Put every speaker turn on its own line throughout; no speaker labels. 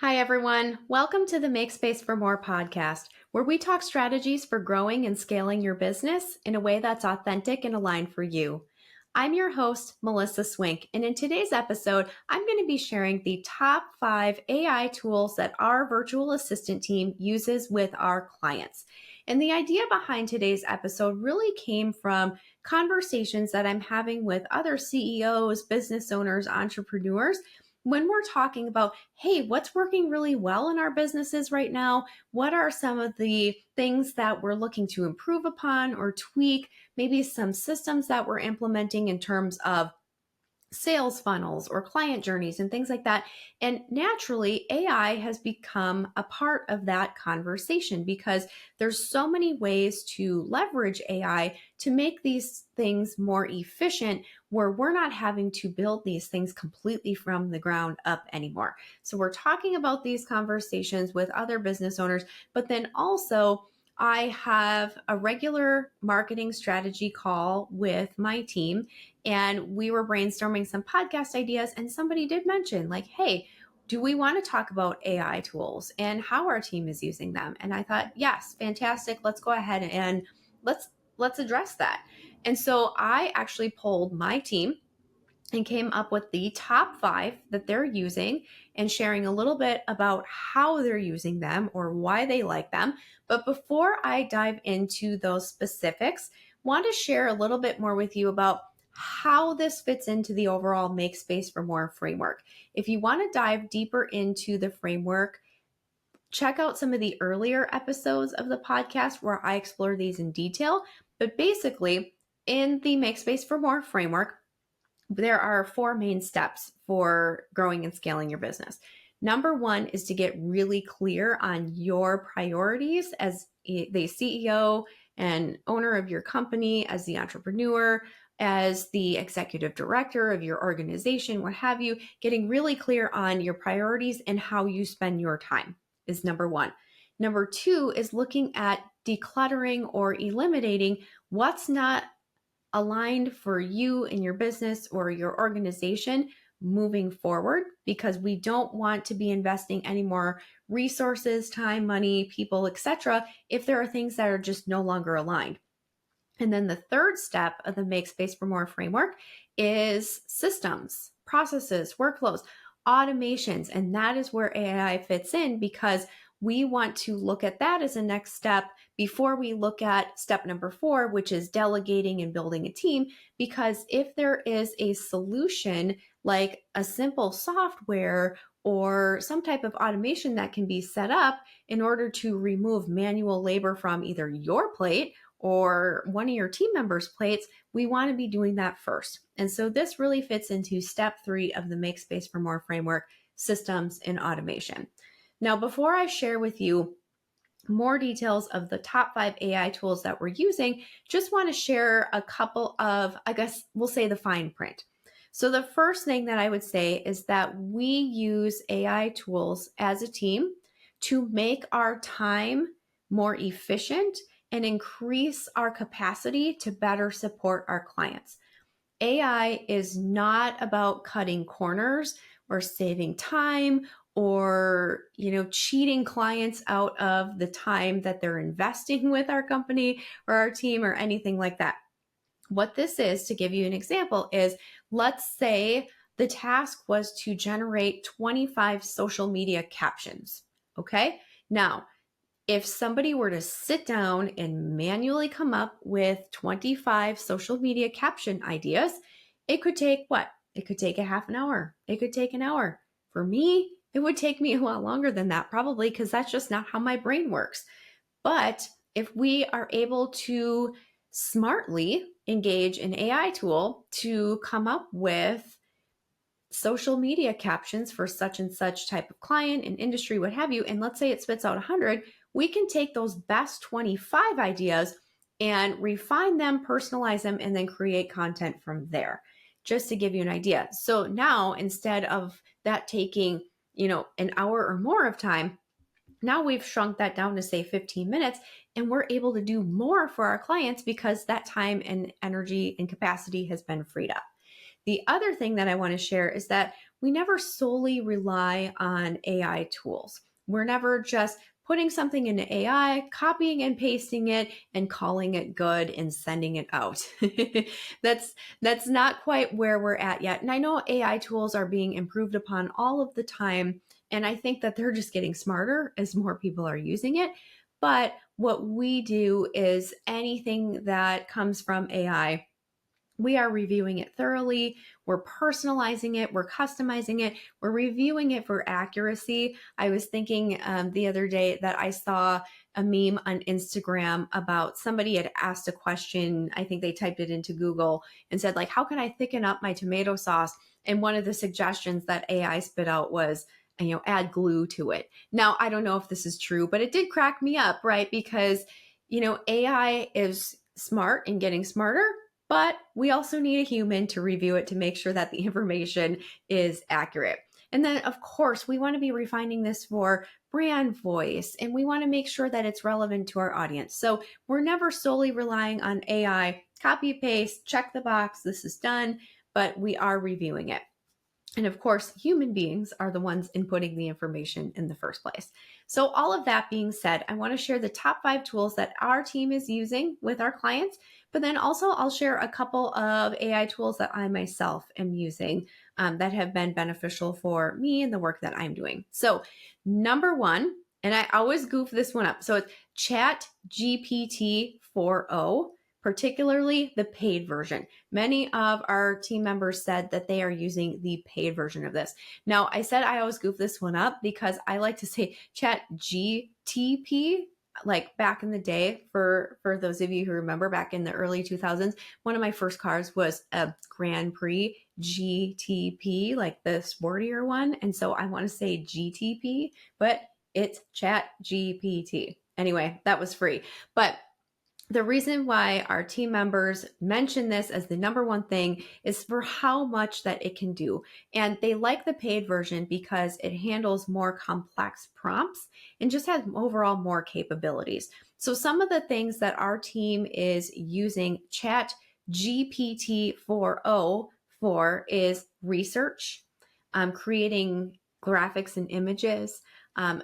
Hi, everyone. Welcome to the Make Space for More podcast, where we talk strategies for growing and scaling your business in a way that's authentic and aligned for you. I'm your host, Melissa Swink, and in today's episode, I'm going to be sharing the top 5 AI tools that our virtual assistant team uses with our clients. And the idea behind today's episode really came from conversations that I'm having with other CEOs, business owners, entrepreneurs when we're talking about, hey, what's working really well in our businesses right now? What are some of the things that we're looking to improve upon or tweak? Maybe some systems that we're implementing in terms of sales funnels or client journeys and things like that. And naturally, AI has become a part of that conversation because there's so many ways to leverage AI to make these things more efficient where we're not having to build these things completely from the ground up anymore. So we're talking about these conversations with other business owners, but then also I have a regular marketing strategy call with my team, and we were brainstorming some podcast ideas. And somebody did mention, like, hey, do we want to talk about AI tools and how our team is using them? And I thought, yes, fantastic. Let's go ahead and let's address that. And so I actually polled my team and came up with the top 5 that they're using and sharing a little bit about how they're using them or why they like them. But before I dive into those specifics, want to share a little bit more with you about how this fits into the overall Make Space for More framework. If you want to dive deeper into the framework, check out some of the earlier episodes of the podcast where I explore these in detail. But basically, in the Make Space for More framework, there are 4 main steps for growing and scaling your business. Number 1 is to get really clear on your priorities as the CEO and owner of your company, as the entrepreneur, as the executive director of your organization, what have you. Getting really clear on your priorities and how you spend your time is number 1. Number 2 is looking at decluttering or eliminating what's not aligned for you and your business or your organization moving forward, because we don't want to be investing any more resources, time, money, people, etc., if there are things that are just no longer aligned. And then the third step of the Make Space for More framework is systems, processes, workflows, automations. And that is where AI fits in, because we want to look at that as a next step before we look at step number 4, which is delegating and building a team. Because if there is a solution like a simple software or some type of automation that can be set up in order to remove manual labor from either your plate or one of your team members' plates, we want to be doing that first. And so this really fits into step 3 of the Make Space for More framework, systems and automation. Now, before I share with you more details of the top 5 AI tools that we're using, just want to share a couple of, I guess we'll say, the fine print. So the first thing that I would say is that we use AI tools as a team to make our time more efficient and increase our capacity to better support our clients. AI is not about cutting corners or saving time or, cheating clients out of the time that they're investing with our company or our team or anything like that. What this is, to give you an example, is let's say the task was to generate 25 social media captions. Okay. Now, if somebody were to sit down and manually come up with 25 social media caption ideas, it could take what? It could take a half an hour. It could take an hour. For me, it would take me a lot longer than that, probably, because that's just not how my brain works. But if we are able to smartly engage an AI tool to come up with social media captions for such and such type of client and industry, what have you, and let's say it spits out 100, we can take those best 25 ideas and refine them, personalize them, and then create content from there, just to give you an idea. So now, instead of that taking, an hour or more of time, now we've shrunk that down to, say, 15 minutes, and we're able to do more for our clients because that time and energy and capacity has been freed up. The other thing that I want to share is that we never solely rely on AI tools. We're never just putting something into AI, copying and pasting it, and calling it good and sending it out. That's not quite where we're at yet. And I know AI tools are being improved upon all of the time. And I think that they're just getting smarter as more people are using it. But what we do is anything that comes from AI, we are reviewing it thoroughly. We're personalizing it. We're customizing it. We're reviewing it for accuracy. I was thinking the other day that I saw a meme on Instagram about somebody had asked a question. I think they typed it into Google and said, like, how can I thicken up my tomato sauce? And one of the suggestions that AI spit out was, add glue to it. Now, I don't know if this is true, but it did crack me up, right? Because, AI is smart and getting smarter, but we also need a human to review it to make sure that the information is accurate. And then, of course, we want to be refining this for brand voice, and we want to make sure that it's relevant to our audience. So we're never solely relying on AI, copy, paste, check the box, this is done, but we are reviewing it. And of course, human beings are the ones inputting the information in the first place. So all of that being said, I want to share the top 5 tools that our team is using with our clients, but then also I'll share a couple of AI tools that I myself am using that have been beneficial for me and the work that I'm doing. So number 1, and I always goof this one up. So it's Chat GPT 4.0. Particularly the paid version. Many of our team members said that they are using the paid version of this. Now, I said I always goof this one up because I like to say Chat GTP, like back in the day, for those of you who remember back in the early 2000s, one of my first cars was a Grand Prix GTP, like the sportier one. And so I want to say GTP, but it's Chat GPT. Anyway, that was free. But the reason why our team members mention this as the number 1 thing is for how much that it can do. And they like the paid version because it handles more complex prompts and just has overall more capabilities. So some of the things that our team is using Chat GPT 4.0 for is research, creating graphics and images,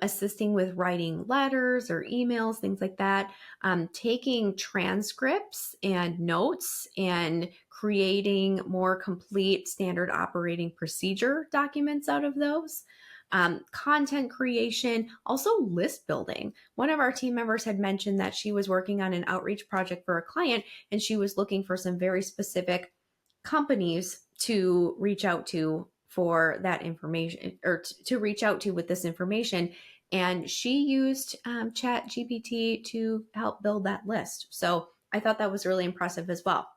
assisting with writing letters or emails, things like that, taking transcripts and notes and creating more complete standard operating procedure documents out of those. Content creation, also list building. One of our team members had mentioned that she was working on an outreach project for a client and she was looking for some very specific companies to reach out to for that information, or to reach out to with this information. And she used Chat GPT to help build that list. So I thought that was really impressive as well.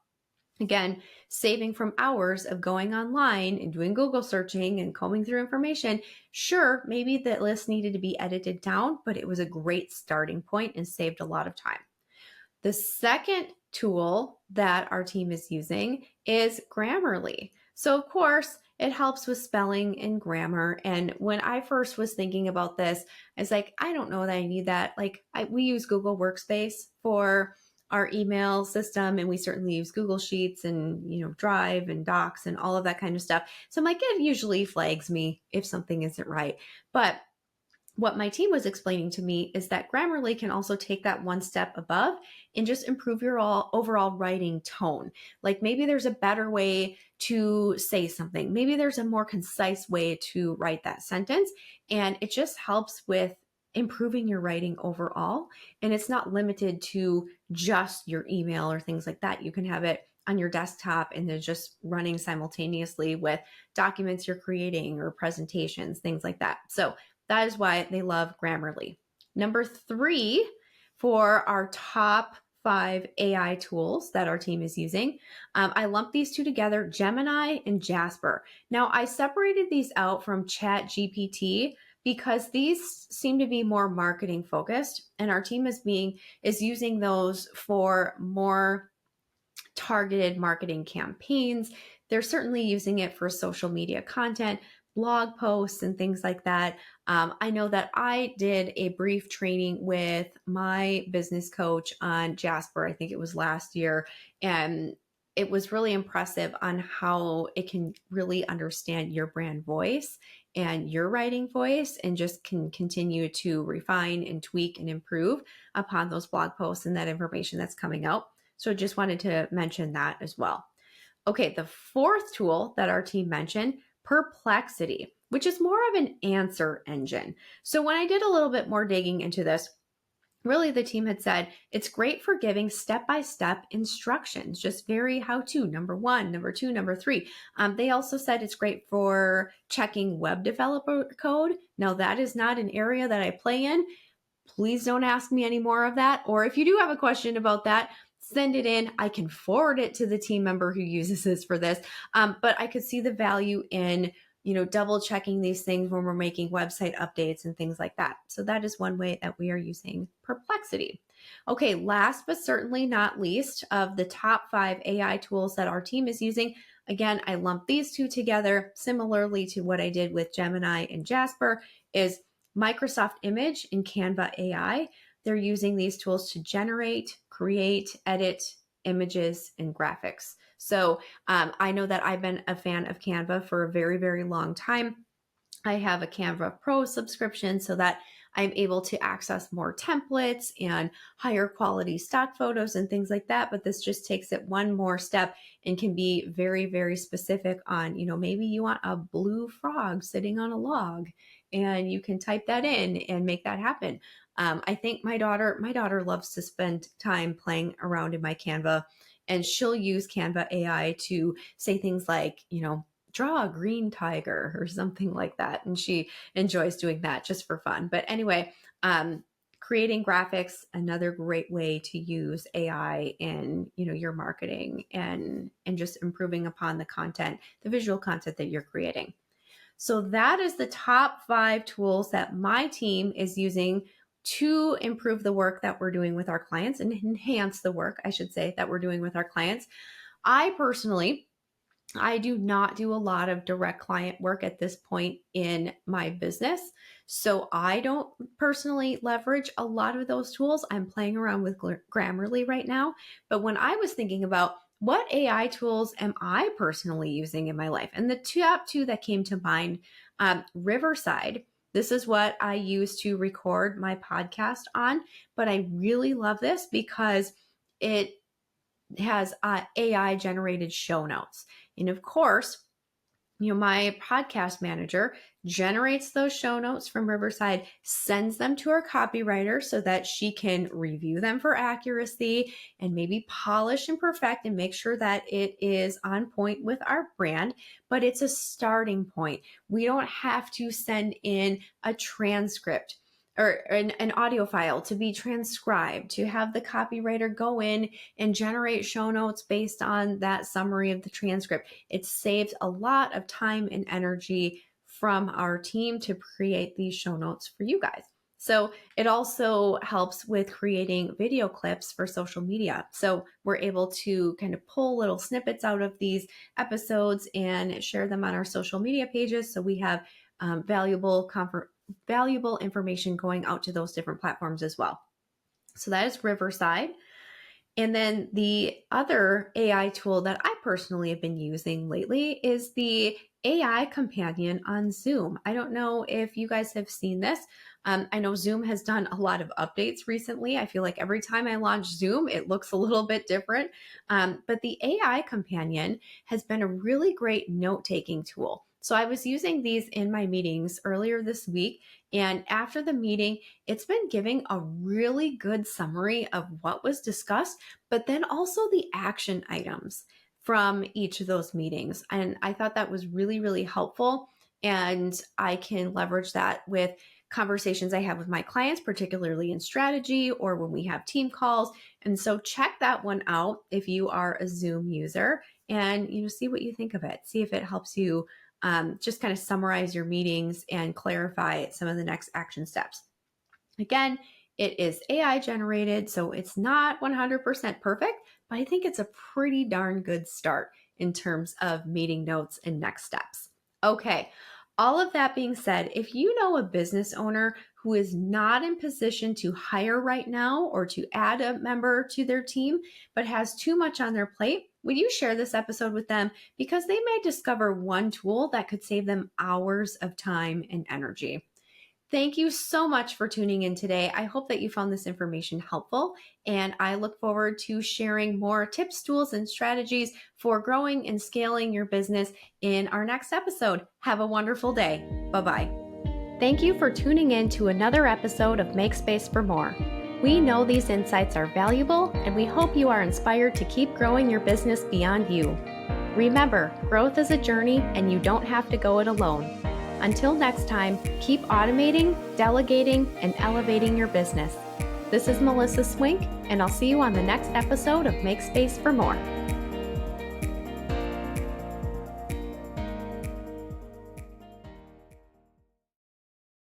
Again, saving from hours of going online and doing Google searching and combing through information. Sure, maybe the list needed to be edited down, but it was a great starting point and saved a lot of time. The second tool that our team is using is Grammarly. So of course, it helps with spelling and grammar. And when I first was thinking about this, I was like, I don't know that I need that. Like we use Google Workspace for our email system, and we certainly use Google Sheets and, Drive and Docs and all of that kind of stuff. So I'm like, it usually flags me if something isn't right. But what my team was explaining to me is that Grammarly can also take that one step above and just improve your overall writing tone. Like maybe there's a better way to say something. Maybe there's a more concise way to write that sentence. And it just helps with improving your writing overall. And it's not limited to just your email or things like that. You can have it on your desktop and they're just running simultaneously with documents you're creating or presentations, things like that. So that is why they love Grammarly. Number 3 for our top 5 AI tools that our team is using, I lumped these 2 together, Gemini and Jasper. Now, I separated these out from Chat GPT because these seem to be more marketing focused, and our team is using those for more targeted marketing campaigns. They're certainly using it for social media content, blog posts and things like that. I know that I did a brief training with my business coach on Jasper. I think it was last year. And it was really impressive on how it can really understand your brand voice and your writing voice, and just can continue to refine and tweak and improve upon those blog posts and that information that's coming out. So just wanted to mention that as well. Okay, the fourth tool that our team mentioned, Perplexity, which is more of an answer engine. So when I did a little bit more digging into this, really the team had said it's great for giving step-by-step instructions, just very how-to, number one, number two, number three. They also said it's great for checking web developer code. Now that is not an area that I play in. Please don't ask me any more of that. Or if you do have a question about that, send it in. I can forward it to the team member who uses this for this. But I could see the value in, double checking these things when we're making website updates and things like that. So that is one way that we are using Perplexity. Okay, last but certainly not least of the top 5 AI tools that our team is using. Again, I lumped these two together similarly to what I did with Gemini and Jasper, is Microsoft Image and Canva AI. They're using these tools to generate, create, edit images and graphics. So I know that I've been a fan of Canva for a very, very long time. I have a Canva Pro subscription so that I'm able to access more templates and higher quality stock photos and things like that. But this just takes it one more step and can be very, very specific on, maybe you want a blue frog sitting on a log, and you can type that in and make that happen. I think my daughter loves to spend time playing around in my Canva, and she'll use Canva AI to say things like, draw a green tiger or something like that. And she enjoys doing that just for fun. But anyway, creating graphics, another great way to use AI in, your marketing and just improving upon the content, the visual content that you're creating. So that is the top 5 tools that my team is using to improve the work that we're doing with our clients and enhance the work, I should say, that we're doing with our clients. I do not do a lot of direct client work at this point in my business. So I don't personally leverage a lot of those tools. I'm playing around with Grammarly right now. But when I was thinking about what AI tools am I personally using in my life, and the top 2 that came to mind, Riverside. This is what I use to record my podcast on, but I really love this because it has AI generated show notes. And of course, my podcast manager generates those show notes from Riverside, sends them to our copywriter so that she can review them for accuracy and maybe polish and perfect and make sure that it is on point with our brand. But it's a starting point. We don't have to send in a transcript or an audio file to be transcribed, to have the copywriter go in and generate show notes based on that summary of the transcript. It saves a lot of time and energy from our team to create these show notes for you guys. So it also helps with creating video clips for social media. So we're able to kind of pull little snippets out of these episodes and share them on our social media pages. So we have valuable information going out to those different platforms as well. So that is Riverside. And then the other AI tool that I personally have been using lately is the AI companion on Zoom. I don't know if you guys have seen this. I know Zoom has done a lot of updates recently. I feel like every time I launch Zoom, it looks a little bit different. But the AI companion has been a really great note-taking tool. So I was using these in my meetings earlier this week. And after the meeting, it's been giving a really good summary of what was discussed, but then also the action items from each of those meetings. And I thought that was really, really helpful. And I can leverage that with conversations I have with my clients, particularly in strategy or when we have team calls. And so check that one out if you are a Zoom user, and see what you think of it. See if it helps you just kind of summarize your meetings and clarify some of the next action steps. Again, it is AI generated, so it's not 100% perfect, but I think it's a pretty darn good start in terms of meeting notes and next steps. Okay, all of that being said, if you know a business owner who is not in position to hire right now or to add a member to their team, but has too much on their plate, Will you share this episode with them because they may discover one tool that could save them hours of time and energy? Thank you so much for tuning in today. I hope that you found this information helpful, and I look forward to sharing more tips, tools, and strategies for growing and scaling your business in our next episode. Have a wonderful day. Bye-bye. Thank you for tuning in to another episode of Make Space for More. We know these insights are valuable, and we hope you are inspired to keep growing your business beyond you. Remember, growth is a journey, and you don't have to go it alone. Until next time, keep automating, delegating, and elevating your business. This is Melissa Swink, and I'll see you on the next episode of Make Space for More.